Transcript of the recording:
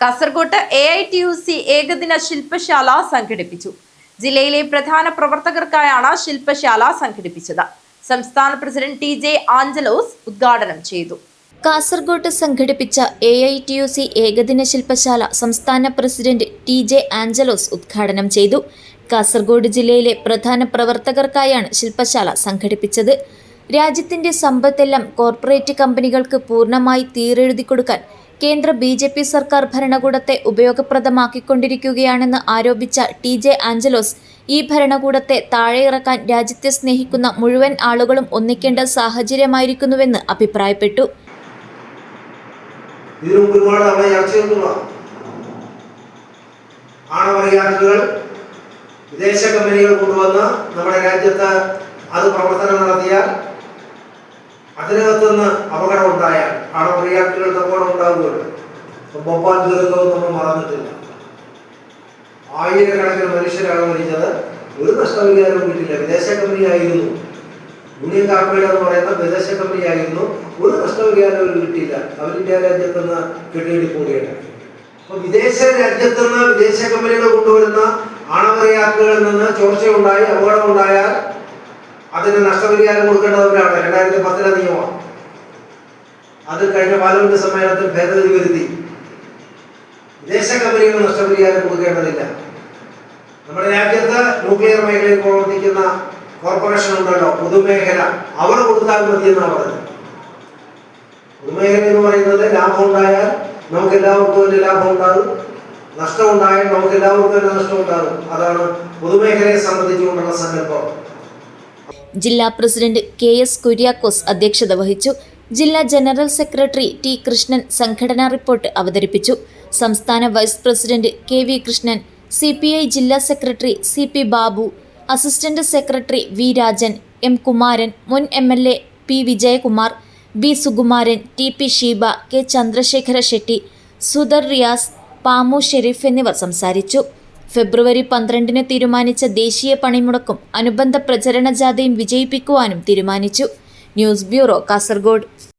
കാസർകോട്ട് AITUC ഏകദിന ശില്പശാല സംഘടിപ്പിച്ചു. ജില്ലയിലെ പ്രധാന പ്രവർത്തകർക്കായാണ് ശില്പശാല സംഘടിപ്പിച്ചത്. സംസ്ഥാന പ്രസിഡന്റ് TJ ആഞ്ചലോസ് ഉദ്ഘാടനം ചെയ്തു. കാസർകോട്ട് സംഘടിപ്പിച്ച AITUC ഏകദിന ശില്പശാല സംസ്ഥാന പ്രസിഡന്റ് TJ ആഞ്ചലോസ് ഉദ്ഘാടനം ചെയ്തു. കാസർഗോഡ് ജില്ലയിലെ പ്രധാന പ്രവർത്തകർക്കായാണ് ശില്പശാല സംഘടിപ്പിച്ചത്. രാജ്യത്തിന്റെ സമ്പത്തെല്ലാം കോർപ്പറേറ്റ് കമ്പനികൾക്ക് പൂർണ്ണമായി തീരെഴുതി കൊടുക്കാൻ കേന്ദ്ര BJP സർക്കാർ ഭരണകൂടത്തെ ഉപയോഗപ്രദമാക്കിക്കൊണ്ടിരിക്കുകയാണെന്ന് ആരോപിച്ച TJ ആഞ്ചലോസ് ഈ ഭരണകൂടത്തെ താഴെയിറക്കാൻ രാജ്യത്തെ സ്നേഹിക്കുന്ന മുഴുവൻ ആളുകളും ഒന്നിക്കേണ്ട സാഹചര്യമായിരിക്കുന്നുവെന്ന് അഭിപ്രായപ്പെട്ടു. വിദേശ കമ്പനികൾ കൊണ്ടുവന്ന് നമ്മുടെ രാജ്യത്ത് അത് പ്രവർത്തനം നടത്തിയാൽ അതിനകത്തുനിന്ന് അപകടം ഉണ്ടായാൽ ആണവ റിയാക്ടറുകൾക്ക് അപകടം ഉണ്ടാകുമല്ലോ. ഭോപ്പാൽ ദുരന്തവും നമ്മൾ മറന്നിട്ടില്ല. ആയിരക്കണക്കിന് മനുഷ്യരാണ് മരിച്ചത്. ഒരു നഷ്ടപരിഹാരവും കിട്ടില്ല. വിദേശ കമ്പനിയായിരുന്നു, യൂണിയൻ കാർബൈഡ് എന്ന് പറയുന്ന വിദേശ കമ്പനിയായിരുന്നു. ഒരു നഷ്ടപരിഹാരവും കിട്ടിയില്ല. അവർ ഇന്ത്യ രാജ്യത്തുനിന്ന് കെട്ടിയെടുക്കുകയാണ്. അപ്പൊ വിദേശ രാജ്യത്തുനിന്ന് വിദേശ കമ്പനികൾ കൊണ്ടുവരുന്ന ആണവ റിയാക്ടറുകളിൽ നിന്ന് ചോർച്ചയുണ്ടായി അപകടം ഉണ്ടായാൽ അതിന് നഷ്ടപരിഹാരം കൊടുക്കേണ്ടവരാണ്. 2010 നിയമമാണ്. അത് കഴിഞ്ഞ പാർലമെന്റ് സമ്മേളനത്തിൽ ഭേദഗതി വരുത്തി. വിദേശ കമ്പനികൾ നഷ്ടപരിഹാരം കൊടുക്കേണ്ടതില്ല. നമ്മുടെ രാജ്യത്ത് ന്യൂക്ലിയർ മേഖലയിൽ പ്രവർത്തിക്കുന്ന കോർപ്പറേഷൻ ഉണ്ടല്ലോ, പൊതുമേഖല, അവർ കൊടുത്താൽ മതി എന്നാണ് പറഞ്ഞത്. പൊതുമേഖല എന്ന് പറയുന്നത് ലാഭം ഉണ്ടായാൽ നമുക്ക് എല്ലാവർക്കും ഒരു ലാഭം ഉണ്ടാകും, നഷ്ടം ഉണ്ടായാൽ നമുക്ക് എല്ലാവർക്കും ഒരു നഷ്ടം ഉണ്ടാകും. അതാണ് പൊതുമേഖലയെ സംബന്ധിച്ചുകൊണ്ടുള്ള സങ്കല്പം. ജില്ലാ പ്രസിഡന്റ് KS കുര്യാക്കോസ് അധ്യക്ഷത വഹിച്ചു. ജില്ലാ ജനറൽ സെക്രട്ടറി T കൃഷ്ണൻ സംഘടനാ റിപ്പോർട്ട് അവതരിപ്പിച്ചു. സംസ്ഥാന vice president KV Krishnan, CPI ജില്ലാ secretary CP Babu, assistant secretary V Rajan, M Kumaran, മുൻ MLA P Vijayakumar, B Sukumaran, TP Sheeba, K Chandrasekhara Shetty, Sudhar Riyas, പാമു Sharif എന്നിവർ സംസാരിച്ചു. ഫെബ്രുവരി 12 തീരുമാനിച്ച ദേശീയ പണിമുടക്കും അനുബന്ധ പ്രചരണ ജാഥയും വിജയിപ്പിക്കുവാനും തീരുമാനിച്ചു. News bureau, Kasaragod.